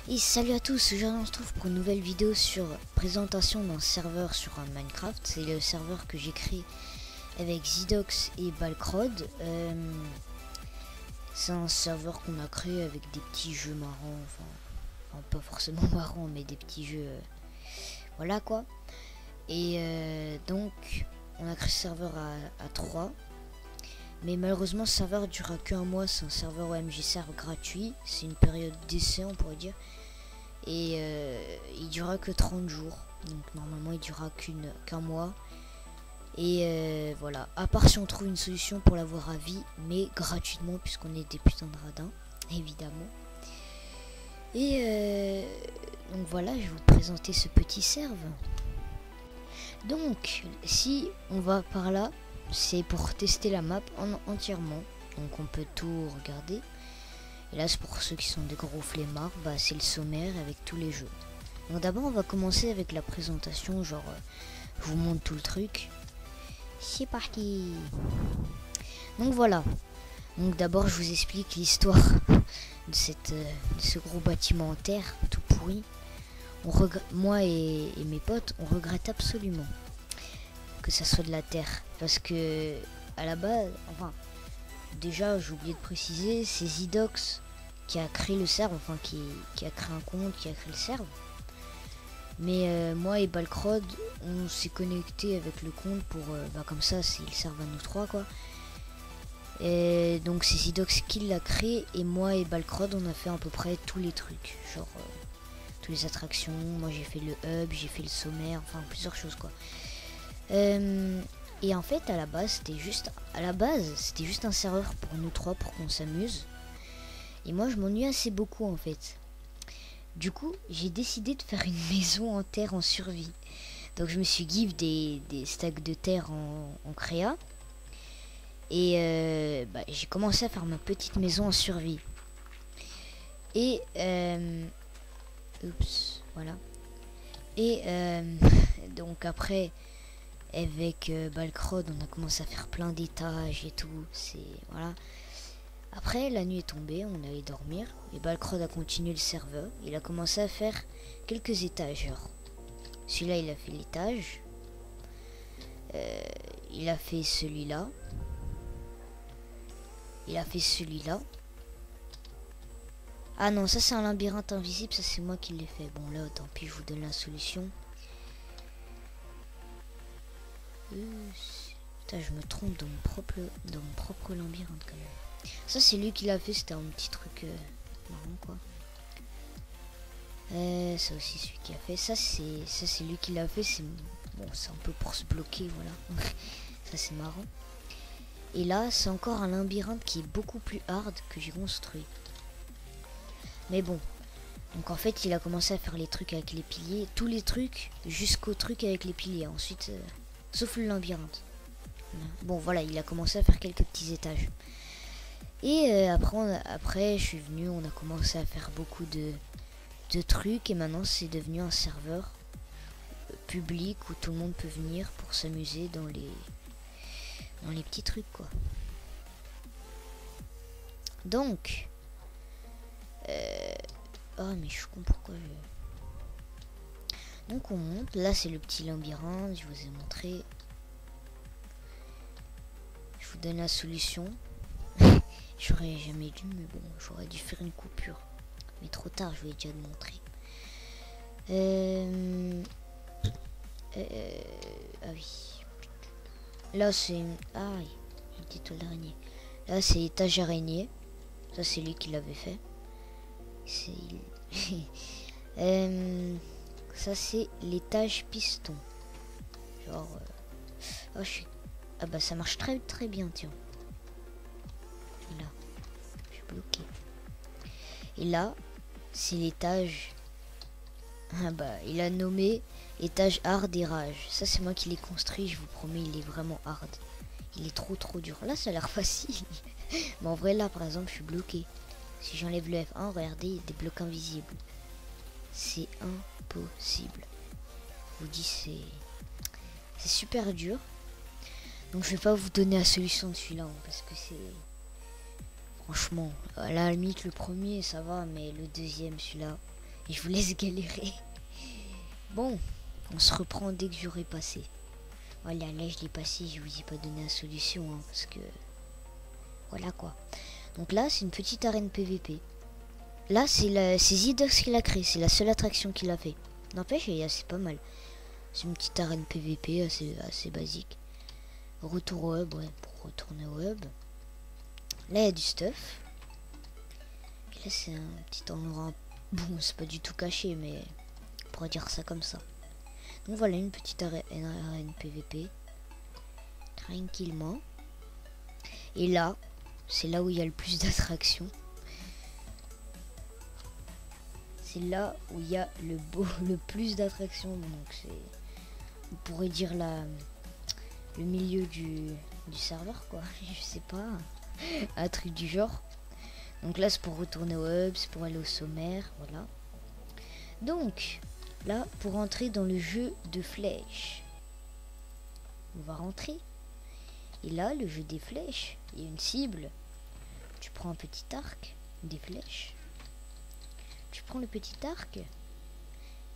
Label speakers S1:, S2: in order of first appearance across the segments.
S1: Et salut à tous, aujourd'hui on se retrouve pour une nouvelle vidéo sur présentation d'un serveur sur un Minecraft. C'est le serveur que j'ai créé avec Zidox et Balkrod. C'est un serveur qu'on a créé avec des petits jeux marrants, enfin pas forcément marrants, mais des petits jeux, voilà quoi. Et donc on a créé ce serveur à 3. Mais malheureusement ce serveur durera qu'un mois, c'est un serveur OMG Serve gratuit, c'est une période d'essai on pourrait dire. Et il durera que 30 jours, donc normalement il durera qu'un mois. Et voilà, à part si on trouve une solution pour l'avoir à vie, mais gratuitement puisqu'on est des putains de radins, évidemment. Et donc voilà, je vais vous présenter ce petit serve. Donc si on va par là, c'est pour tester la map entièrement, donc on peut tout regarder. Et là c'est pour ceux qui sont des gros flemmards, bah c'est le sommaire avec tous les jeux. Donc d'abord on va commencer avec la présentation, genre je vous montre tout le truc. C'est parti. Donc voilà. Donc d'abord je vous explique l'histoire de ce gros bâtiment en terre tout pourri. Moi et mes potes on regrette absolument que ça soit de la terre, parce que à la base, enfin déjà j'ai oublié de préciser, c'est Zidox qui a créé le serve, enfin qui a créé un compte, qui a créé le serve. Mais moi et Balkrod on s'est connecté avec le compte pour comme ça c'est le serve à nous trois quoi. Et donc c'est Zidox qui l'a créé et moi et Balkrod on a fait à peu près tous les trucs, genre toutes les attractions. Moi j'ai fait le hub, j'ai fait le sommaire, enfin plusieurs choses quoi. Et en fait à la base c'était juste un serveur pour nous trois pour qu'on s'amuse. Et moi je m'ennuie assez beaucoup en fait. Du coup j'ai décidé de faire une maison en terre en survie. Donc je me suis give des stacks de terre en créa. Et j'ai commencé à faire ma petite maison en survie. Et oups, voilà. Et donc après avec Balkrod on a commencé à faire plein d'étages et tout, c'est voilà. Après la nuit est tombée, on allait dormir et Balkrod a continué le serveur, il a commencé à faire quelques étages, genre celui-là il a fait l'étage, il a fait celui-là, il a fait celui-là. Ah non, ça c'est un labyrinthe invisible, ça c'est moi qui l'ai fait. Bon là tant pis, je vous donne la solution. Putain, je me trompe dans mon propre labyrinthe quand même. Ça c'est lui qui l'a fait, c'était un petit truc marrant quoi. Ça aussi celui qui a fait. Ça c'est lui qui l'a fait, c'est bon, c'est un peu pour se bloquer, voilà. Ça c'est marrant. Et là c'est encore un labyrinthe qui est beaucoup plus hard que j'ai construit. Mais bon. Donc en fait il a commencé à faire les trucs avec les piliers, tous les trucs jusqu'au truc avec les piliers. Ensuite sauf le labyrinthe. Bon voilà, il a commencé à faire quelques petits étages. Et après je suis venu, on a commencé à faire beaucoup de trucs. Et maintenant c'est devenu un serveur public où tout le monde peut venir pour s'amuser dans les petits trucs quoi. Donc oh mais je suis con, pourquoi je... Donc on monte, là c'est le petit labyrinthe, je vous ai montré. Je vous donne la solution. J'aurais jamais dû, mais bon, j'aurais dû faire une coupure. Mais trop tard, je vais déjà te montrer. Ah oui. Là c'est... Ah oui, une petite toile d'araignée. Là c'est l'étage araignée. Ça c'est lui qui l'avait fait. C'est... ça c'est l'étage piston. Genre... Oh, je suis... Ah bah ça marche très très bien, tiens. Là, je suis bloqué. Et là, c'est l'étage... Ah bah, il a nommé étage hard et rage. Ça c'est moi qui l'ai construit, je vous promets, il est vraiment hard. Il est trop dur. Là ça a l'air facile. Mais en vrai là par exemple je suis bloqué. Si j'enlève le F1, regardez, il y a des blocs invisibles. C'est impossible. Je vous dis, c'est super dur. Donc je vais pas vous donner la solution de celui-là, hein, parce que c'est... Franchement, à la limite le premier ça va, mais le deuxième, celui-là, Et je vous laisse galérer. Bon, on se reprend dès que j'aurai passé. Voilà, là je l'ai passé, je vous ai pas donné la solution, hein, parce que... Voilà quoi. Donc là, c'est une petite arène PVP. Là, c'est Zidox qui l'a créé, c'est la seule attraction qu'il a fait. N'empêche, c'est pas mal. C'est une petite arène PVP assez basique. Retour au hub, ouais, pour retourner au hub. Là, il y a du stuff. Et là, c'est un petit endroit... Bon, c'est pas du tout caché, mais on pourrait dire ça comme ça. Donc voilà, une petite arène PVP. Tranquillement. Et là, c'est là où il y a le plus d'attractions. C'est là où il y a le plus d'attractions. Donc c'est... On pourrait dire le milieu du serveur, quoi. Je sais pas. Un truc du genre. Donc là, c'est pour retourner au hub, c'est pour aller au sommaire, voilà. Donc, là, pour entrer dans le jeu de flèches, on va rentrer. Et là, le jeu des flèches, il y a une cible. Tu prends un petit arc, des flèches. Tu prends le petit arc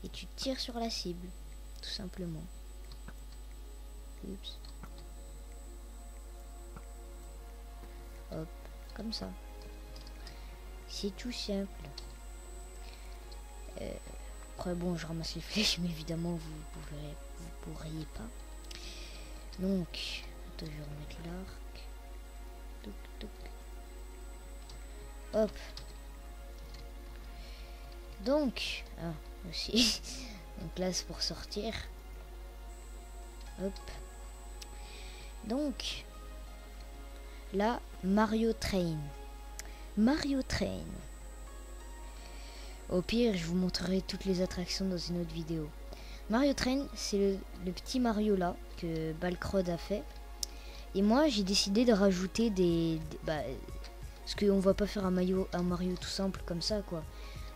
S1: et tu tires sur la cible, tout simplement. Oups. Hop, comme ça. C'est tout simple. Après bon, je ramasse les flèches, mais évidemment vous pourriez pas. Donc, attends, je vais remettre l'arc. Toc, toc. Hop. Donc, aussi. Donc là c'est pour sortir. Hop. Donc, là, Mario Train. Mario Train. Au pire, je vous montrerai toutes les attractions dans une autre vidéo. Mario Train, c'est le petit Mario là que Balcrod a fait. Et moi, j'ai décidé de rajouter parce qu'on va pas faire un Mario tout simple comme ça, quoi.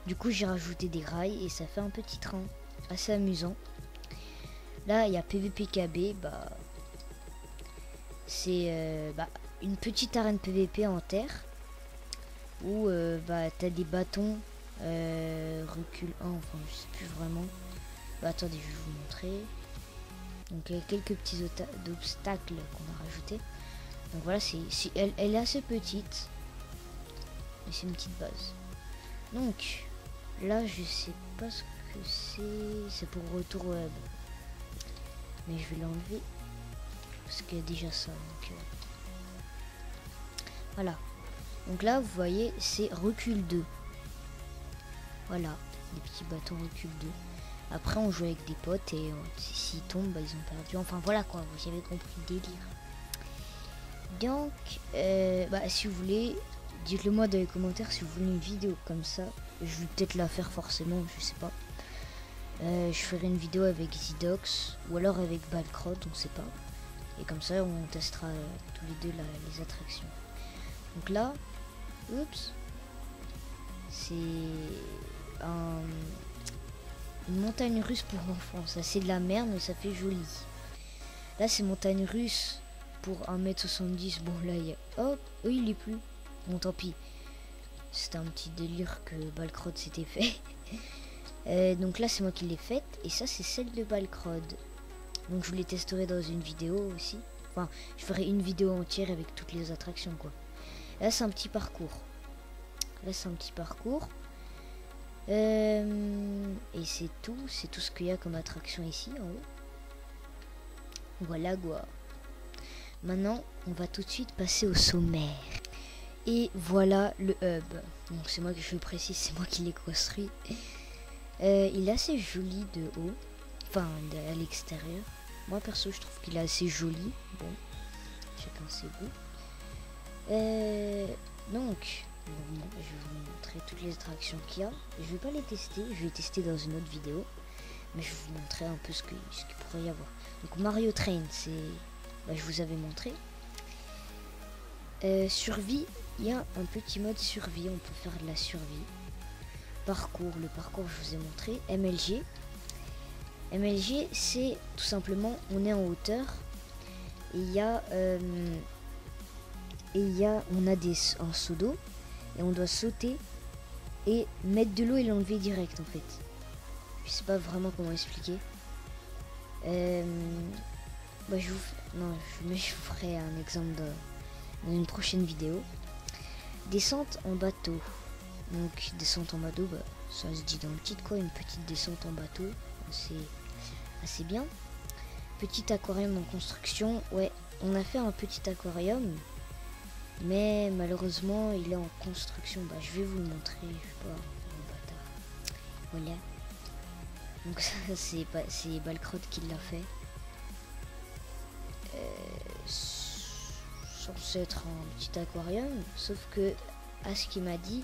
S1: Du coup, j'ai rajouté des rails et ça fait un petit train assez amusant. Là, il y a PVPKB, c'est une petite arène PVP en terre où t'as des bâtons recul 1, enfin je sais plus vraiment. Attendez, je vais vous montrer. Donc il y a quelques petits obstacles qu'on a rajoutés. Donc voilà, elle est assez petite, mais c'est une petite base. Donc là, je sais pas ce que c'est pour retour web, mais je vais l'enlever parce qu'il y a déjà ça. Donc voilà. Donc là, vous voyez, c'est recul 2. Voilà, des petits bâtons recul 2. Après, on joue avec des potes et s'ils tombent, ils ont perdu. Enfin voilà quoi, vous avez compris le délire. Donc, si vous voulez, dites-le moi dans les commentaires si vous voulez une vidéo comme ça. Je vais peut-être la faire forcément, je sais pas. Je ferai une vidéo avec Zidox ou alors avec Balcrod, on sait pas. Et comme ça, on testera tous les deux les attractions. Donc là, oups, c'est une montagne russe pour enfants. Ça c'est de la merde, mais ça fait joli. Là, c'est montagne russe pour 1m70. Bon, là, il y a... Hop, oui, il est plus. Bon, tant pis. C'était un petit délire que Balcrod s'était fait. Donc là, c'est moi qui l'ai faite. Et ça, c'est celle de Balcrod. Donc je vous les testerai dans une vidéo aussi. Enfin, je ferai une vidéo entière avec toutes les attractions, quoi. Là, c'est un petit parcours. Et c'est tout ce qu'il y a comme attraction ici en haut. Voilà quoi. Maintenant, on va tout de suite passer au sommaire. Et voilà le hub. Donc c'est moi que je le précise, c'est moi qui l'ai construit. Il est assez joli de haut, enfin à l'extérieur. Moi perso, je trouve qu'il est assez joli. Bon, chacun ses goûts. Donc, je vais vous montrer toutes les attractions qu'il y a. Je vais pas les tester, je vais les tester dans une autre vidéo. Mais je vais vous montrer un peu ce qu'il pourrait y avoir. Donc Mario Train, c'est... je vous avais montré. Survie, il y a un petit mode survie, on peut faire de la survie. Parcours, le parcours je vous ai montré. MLG, c'est tout simplement, on est en hauteur. Et il y a... on a un seau d'eau et on doit sauter et mettre de l'eau et l'enlever direct en fait. Je sais pas vraiment comment expliquer. Bah, je vous ferai un exemple dans une prochaine vidéo. Descente en bateau. Donc descente en bateau, bah, ça se dit dans le titre quoi, une petite descente en bateau. C'est assez bien. Petit aquarium en construction. Ouais, on a fait un petit aquarium. Mais malheureusement il est en construction. Bah, je vais vous le montrer. Je sais pas, le bâtard. Voilà. Donc ça c'est Balcrod qui l'a fait. Censé être un petit aquarium, sauf que à ce qu'il m'a dit,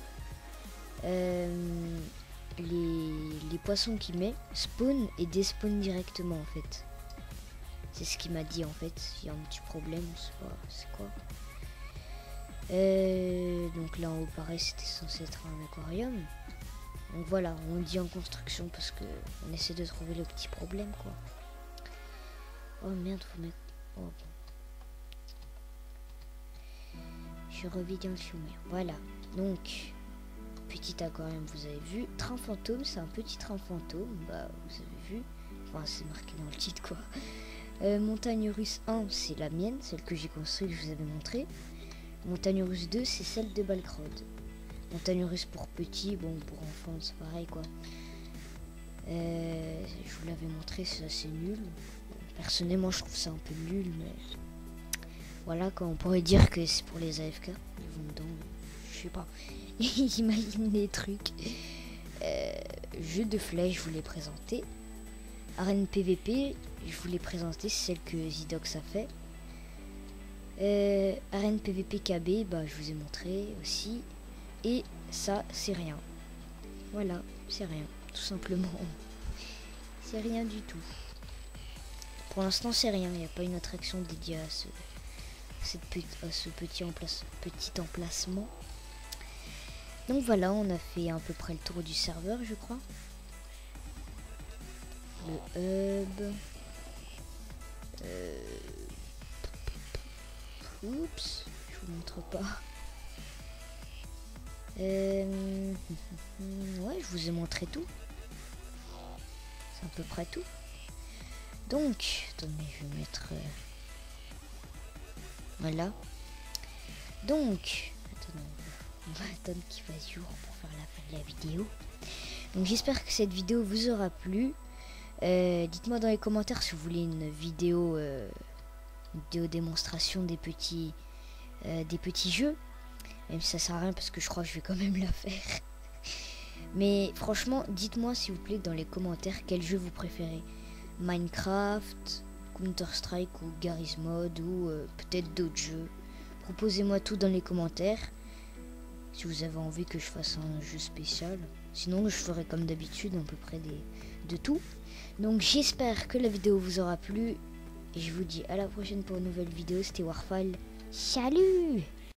S1: les poissons qu'il met spawn et despawn directement en fait. C'est ce qu'il m'a dit en fait. Il y a un petit problème, c'est quoi. Donc là en haut pareil c'était censé être un aquarium. Donc voilà, on dit en construction parce que on essaie de trouver le petit problème quoi. Oh merde, faut mettre. Oh bon. Je revis dans le sommaire. Voilà. Donc petit aquarium, vous avez vu. Train fantôme, c'est un petit train fantôme. Bah vous avez vu. Enfin c'est marqué dans le titre quoi. Montagne russe 1, c'est la mienne, celle que j'ai construite, je vous avais montré. Montagne russe 2, c'est celle de Balcrod. Montagne russe pour petit, bon pour enfants c'est pareil quoi. Je vous l'avais montré, c'est assez nul. Personnellement je trouve ça un peu nul, mais voilà quoi, on pourrait dire que c'est pour les AFK. Ils vont dedans, je sais pas. Ils imaginent des trucs. Jeu de flèches, je vous l'ai présenté. Arène PVP, je vous l'ai présenté, c'est celle que Zidox a fait. Arène PVP KB, bah je vous ai montré aussi. Et ça, c'est rien. Voilà, c'est rien, tout simplement. C'est rien du tout. Pour l'instant, c'est rien. Il n'y a pas une attraction dédiée à ce petit emplacement. Donc voilà, on a fait à peu près le tour du serveur, je crois. Le hub. Oups, je vous montre pas. Ouais, je vous ai montré tout. C'est à peu près tout. Donc, attendez, je vais mettre... Voilà. Donc, attendez, on va attendre qu'il fasse jour pour faire la fin de la vidéo. Donc, j'espère que cette vidéo vous aura plu. Dites-moi dans les commentaires si vous voulez une vidéo démonstration des petits jeux. Même si ça sert à rien parce que je crois que je vais quand même la faire. Mais franchement, dites-moi s'il vous plaît dans les commentaires quel jeu vous préférez. Minecraft, Counter-Strike ou Garry's Mod ou peut-être d'autres jeux. Proposez-moi tout dans les commentaires. Si vous avez envie que je fasse un jeu spécial. Sinon je ferai comme d'habitude à peu près de tout. Donc j'espère que la vidéo vous aura plu. Et je vous dis à la prochaine pour une nouvelle vidéo. C'était Warfall. Salut!